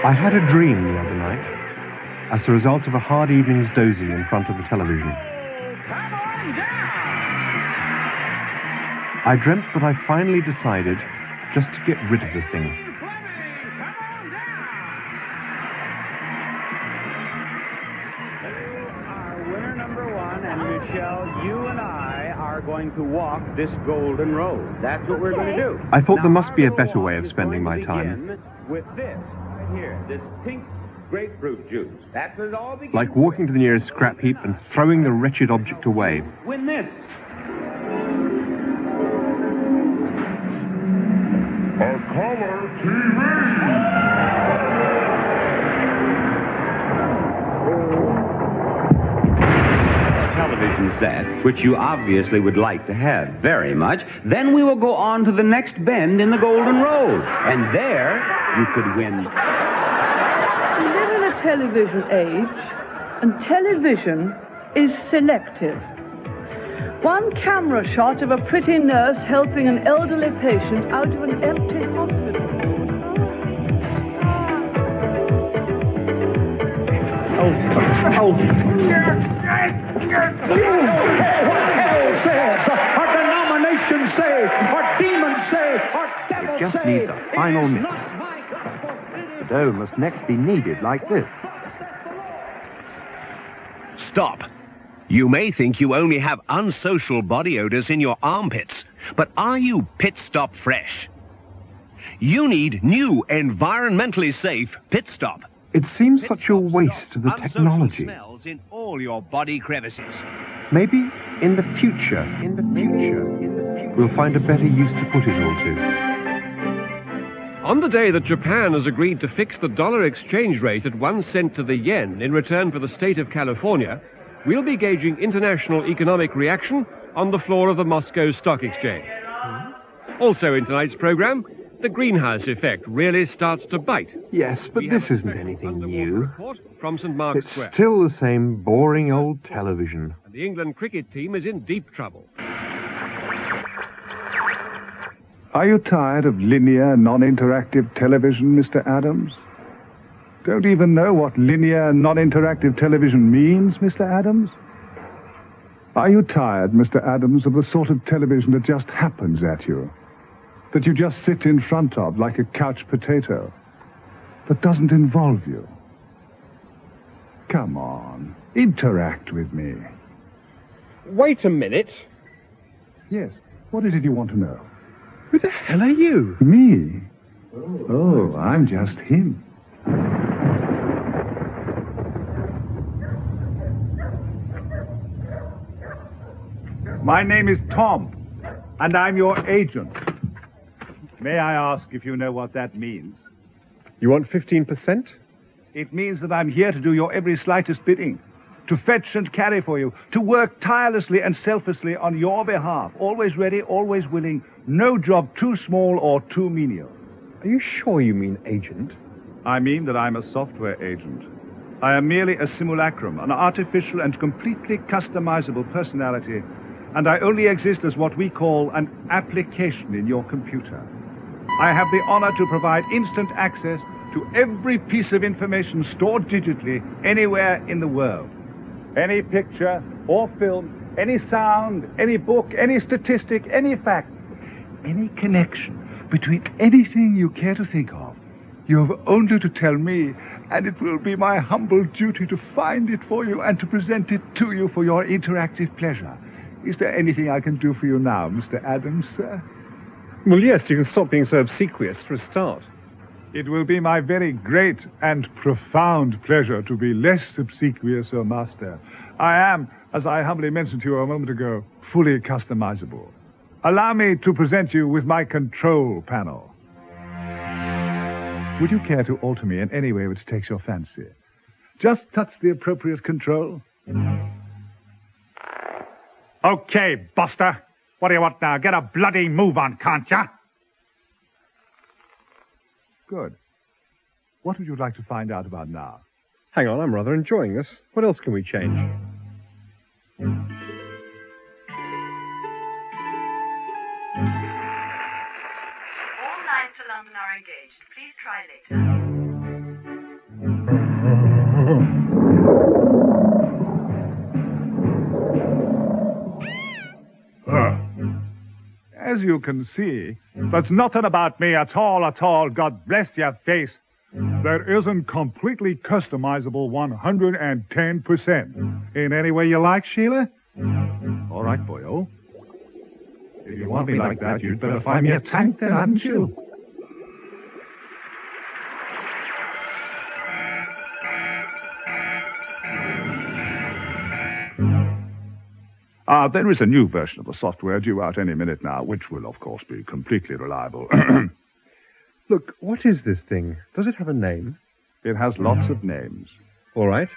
I had a dream the other night as a result of a hard evening's dozing in front of the television. I dreamt that I finally decided just to get rid of the thing. Our winner number one, and Michelle, you and I are going to walk this golden road. That's what we're going to do. I thought there must be a better way of spending my time. With this right here, this pink grapefruit juice. That's what it all begins. Like walking to the nearest scrap heap and throwing the wretched object away. Win this. A color TV! Television set, which you obviously would like to have very much. Then we will go on to the next bend in the Golden Road. And there, you could win. We live in a television age, and television is selective. One camera shot of a pretty nurse helping an elderly patient out of an empty hospital. Our denomination say, our demons say, our devils say. It just needs a final mix. The dough must next be kneaded like this. Stop. You may think you only have unsocial body odors in your armpits, but are you Pit Stop Fresh? You need new, environmentally safe Pit Stop. It seems such a waste of the Unsocial technology. smells in all your body crevices. Maybe in the future, we'll find a better use to put it all to. On the day that Japan has agreed to fix the dollar exchange rate at 1 cent to the yen in return for the state of California, we'll be gauging international economic reaction on the floor of the Moscow Stock Exchange. Also in tonight's program, the greenhouse effect really starts to bite. Yes, but We have this a isn't special anything underwater new. report from St. Mark's It's Square. still the same boring old television. And the England cricket team is in deep trouble. Are you tired of linear, non-interactive television, Mr. Adams? Don't even know what linear, non-interactive television means, Mr. Adams? Are you tired, Mr. Adams, of the sort of television that just happens at you? That you just sit in front of like a couch potato? That doesn't involve you? Come on, interact with me. Wait a minute. Yes, what is it you want to know? Who the hell are you? Me? Oh, I'm just him. My name is Tom, and I'm your agent. May I ask if you know what that means? You want 15%? It means that I'm here to do your every slightest bidding, to fetch and carry for you, to work tirelessly and selflessly on your behalf, always ready, always willing, no job too small or too menial. Are you sure you mean agent? I mean that I'm a software agent. I am merely a simulacrum, an artificial and completely customizable personality, and I only exist as what we call an application in your computer. I have the honor to provide instant access to every piece of information stored digitally anywhere in the world. Any picture or film, any sound, any book, any statistic, any fact, any connection between anything you care to think of. You have only to tell me, and it will be my humble duty to find it for you and to present it to you for your interactive pleasure. Is there anything I can do for you now, Mr. Adams, sir? Well, yes, you can stop being so obsequious for a start. It will be my very great and profound pleasure to be less obsequious, O Master. I am, as I humbly mentioned to you a moment ago, fully customizable. Allow me to present you with my control panel. Would you care to alter me in any way which takes your fancy? Just touch the appropriate control. Okay, Buster. What do you want now? Get a bloody move on, can't ya? Good. What would you like to find out about now? Hang on, I'm rather enjoying this. What else can we change? All lines to London are engaged. Please try later. As you can see, that's nothing about me at all, God bless your face. That isn't completely customizable 110%. In any way you like, Sheila? All right, boyo. If you want me like that, you'd better find me a tank then, hadn't you? There is a new version of the software due out any minute now, which will, of course, be completely reliable. Look, what is this thing? Does it have a name? It has lots of names. All right.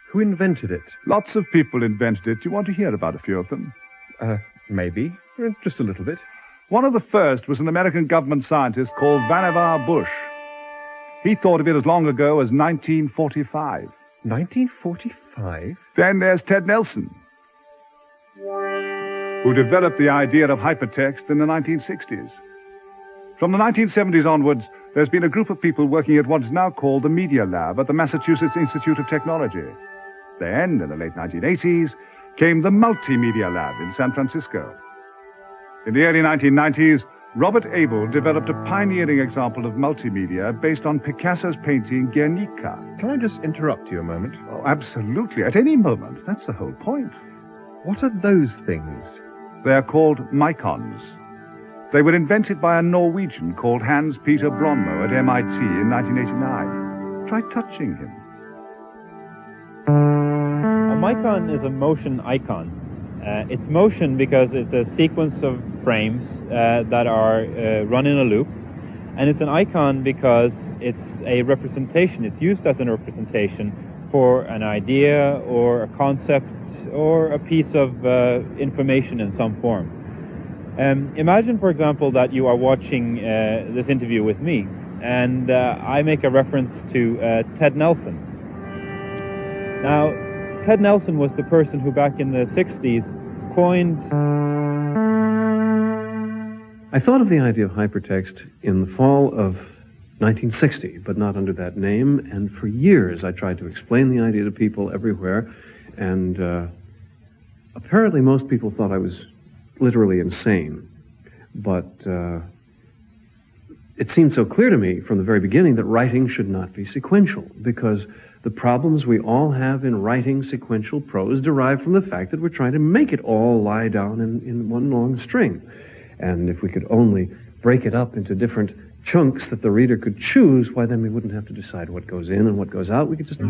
Who invented it? Lots of people invented it. Do you want to hear about a few of them? Maybe. Just a little bit. One of the first was an American government scientist called Vannevar Bush. He thought of it as long ago as 1945. 1945? Then there's Ted Nelson, who developed the idea of hypertext in the 1960s. From the 1970s onwards, there's been a group of people working at what is now called the Media Lab at the Massachusetts Institute of Technology. Then, in the late 1980s, came the Multimedia Lab in San Francisco. In the early 1990s, Robert Abel developed a pioneering example of multimedia based on Picasso's painting Guernica. Can I just interrupt you a moment? Oh, absolutely. At any moment. That's the whole point. What are those things? They're called mycons. They were invented by a Norwegian called Hans Peter Bronmo at MIT in 1989. Try touching him. A mycon is a motion icon. It's motion because it's a sequence of frames that are run in a loop. And it's an icon because it's a representation. It's used as a representation for an idea or a concept or a piece of information in some form. Imagine, for example, that you are watching this interview with me, and I make a reference to Ted Nelson. Now, Ted Nelson was the person who back in the 60s coined... I thought of the idea of hypertext in the fall of 1960, but not under that name, and for years I tried to explain the idea to people everywhere, and apparently most people thought I was literally insane. But it seemed so clear to me from the very beginning that writing should not be sequential, because the problems we all have in writing sequential prose derive from the fact that we're trying to make it all lie down in one long string. And if we could only break it up into different chunks that the reader could choose, why then we wouldn't have to decide what goes in and what goes out. We could just...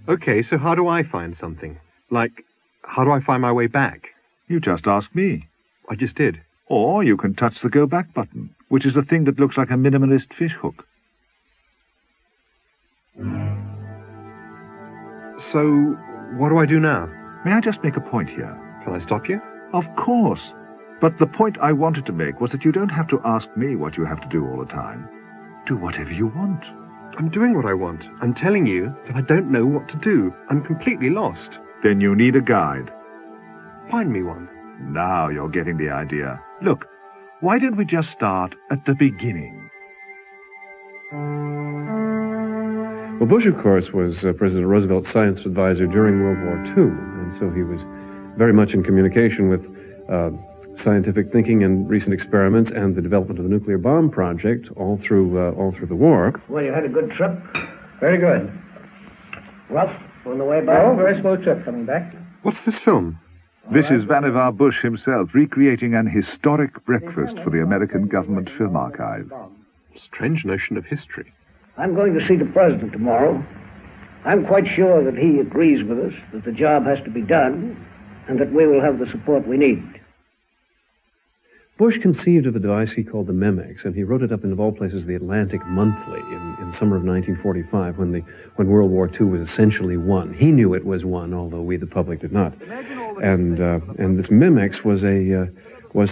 Okay, so how do I find something? Like, how do I find my way back? You just asked me. I just did. Or you can touch the go back button, which is a thing that looks like a minimalist fishhook. So, what do I do now? May I just make a point here? Can I stop you? Of course. But the point I wanted to make was that you don't have to ask me what you have to do all the time. Do whatever you want. I'm doing what I want. I'm telling you that I don't know what to do. I'm completely lost. Then you need a guide. Find me one. Now you're getting the idea. Look, why don't we just start at the beginning? Well, Bush, of course, was President Roosevelt's science advisor during World War II, and so he was very much in communication with scientific thinking and recent experiments and the development of the nuclear bomb project all through the war. Well, you had a good trip. Very good. Rough on the way back? Oh, very slow trip coming back. What's this film? This is Vannevar Bush himself recreating an historic breakfast for the American Government Film Archive. Strange notion of history. I'm going to see the president tomorrow. I'm quite sure that he agrees with us, that the job has to be done, and that we will have the support we need. Bush conceived of a device he called the Memex, and he wrote it up in, of all places, the Atlantic Monthly in summer of 1945, when World War II was essentially won. He knew it was won, although we, the public, did not. And this Memex was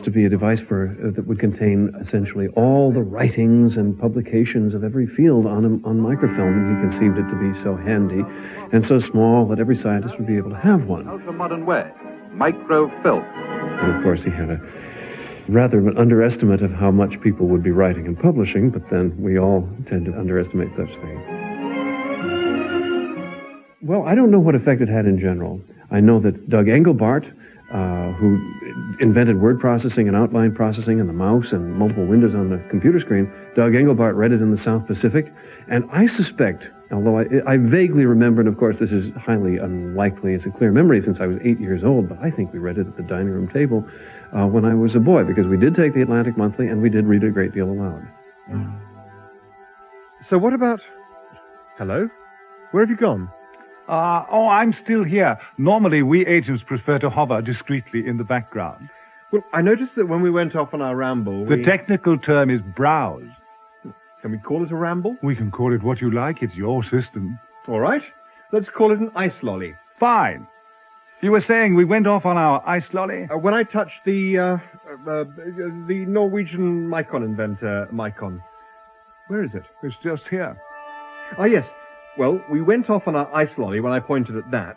to be a device that would contain essentially all the writings and publications of every field on microfilm, and he conceived it to be so handy and so small that every scientist would be able to have one. Ultra-modern way, microfilm. And of course, he had a rather an underestimate of how much people would be writing and publishing, but then we all tend to underestimate such things. Well, I don't know what effect it had in general. I know that Doug Engelbart, who invented word processing and outline processing and the mouse and multiple windows on the computer screen, Doug Engelbart read it in the South Pacific. And I suspect, although I vaguely remember, and of course this is highly unlikely, it's a clear memory since I was 8 years old, but I think we read it at the dining room table when I was a boy, because we did take the Atlantic Monthly and we did read it a great deal aloud. So what about... Hello? Where have you gone? I'm still here. Normally, we agents prefer to hover discreetly in the background. Well, I noticed that when we went off on our ramble, The technical term is browse. Can we call it a ramble? We can call it what you like. It's your system. All right. Let's call it an ice lolly. Fine. You were saying we went off on our ice lolly? When I touched the Norwegian Micon inventor, Micon. Where is it? It's just here. Ah, yes. Well, we went off on our ice lolly when I pointed at that.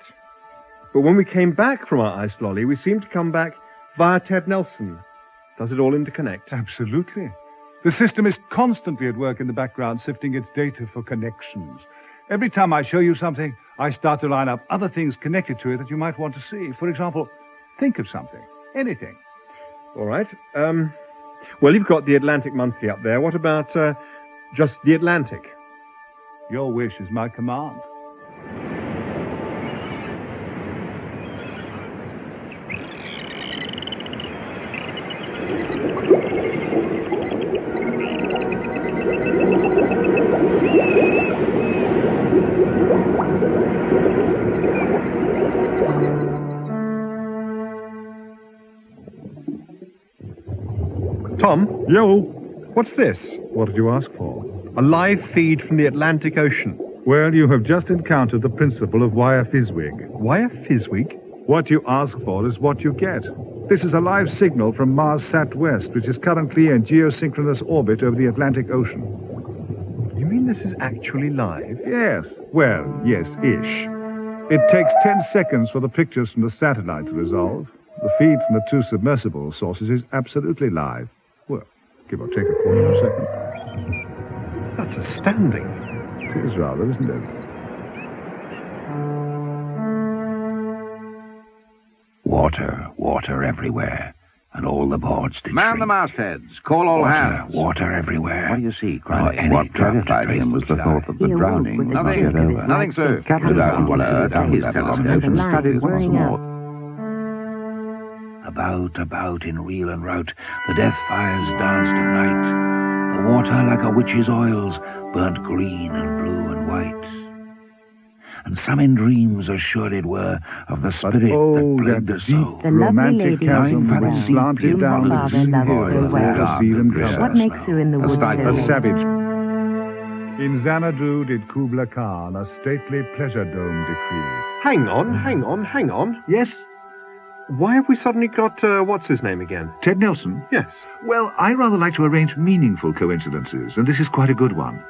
But when we came back from our ice lolly, we seemed to come back via Ted Nelson. Does it all interconnect? Absolutely. The system is constantly at work in the background, sifting its data for connections. Every time I show you something, I start to line up other things connected to it that you might want to see. For example, think of something. Anything. All right. Well, you've got the Atlantic Monthly up there. What about just the Atlantic? Your wish is my command. Tom? Yo. What's this? What did you ask for? A live feed from the Atlantic Ocean. Well, you have just encountered the principle of wire Fizwig. Wire Fizwig? What you ask for is what you get. This is a live signal from Mars Sat-West, which is currently in geosynchronous orbit over the Atlantic Ocean. You mean this is actually live? Yes. Well, yes-ish. It takes 10 seconds for the pictures from the satellite to resolve. The feed from the two submersible sources is absolutely live. Well, give or take a quarter of a second. That's astounding. It is rather, isn't it? Water everywhere. And all the boards did Man shrink. the mastheads. Call all hands. Water everywhere. What do you see, What terrified him was the thought of the drowning. Nothing, sir. Captain Down one earth, his telescope and studied once more. About in reel and rout, the death fires danced at night. The water, like a witch's oils, burnt green and blue and white. And some in dreams assured it were of the spirit that plagued the soul. The romantic chasm that slanted down the sea to see them come. What makes her in the woods A so savage. In Xanadu did Kubla Khan a stately pleasure dome decree. Hang on. Yes? Why have we suddenly got, what's his name again? Ted Nelson? Yes. Well, I rather like to arrange meaningful coincidences, and this is quite a good one.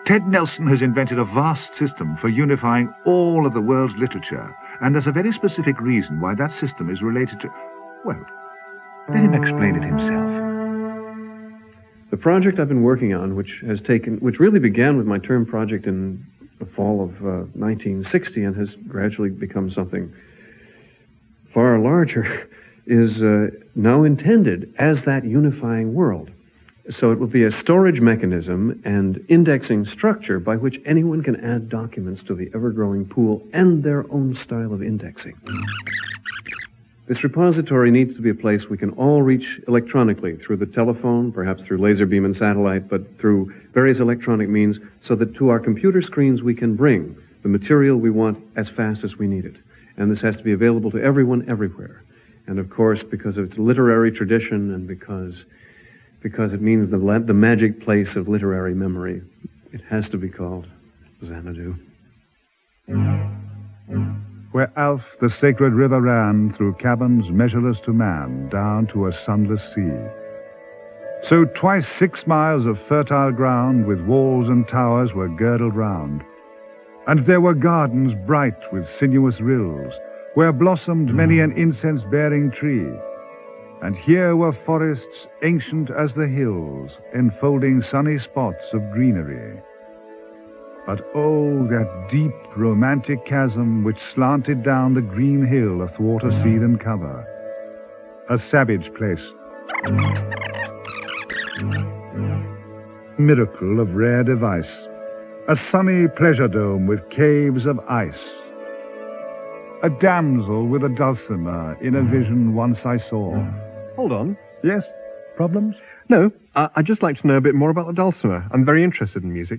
Ted Nelson has invented a vast system for unifying all of the world's literature, and there's a very specific reason why that system is related to... Well, let him explain it himself. The project I've been working on, which really began with my term project in the fall of 1960 and has gradually become something far larger, is now intended as that unifying world. So it will be a storage mechanism and indexing structure by which anyone can add documents to the ever-growing pool and their own style of indexing. This repository needs to be a place we can all reach electronically through the telephone, perhaps through laser beam and satellite, but through various electronic means, so that to our computer screens we can bring the material we want as fast as we need it. And this has to be available to everyone everywhere. And of course, because of its literary tradition and because it means the magic place of literary memory, it has to be called Xanadu. Where Alf, the sacred river, ran through caverns measureless to man, down to a sunless sea. So twice 6 miles of fertile ground with walls and towers were girdled round. And there were gardens bright with sinuous rills, where blossomed many an incense-bearing tree. And here were forests ancient as the hills, enfolding sunny spots of greenery. But oh, that deep romantic chasm which slanted down the green hill athwart a sea and cover. A savage place. Miracle of rare device. A sunny pleasure dome with caves of ice. A damsel with a dulcimer in a vision once I saw. Hold on. Yes? Problems? No, I'd just like to know a bit more about the dulcimer. I'm very interested in music.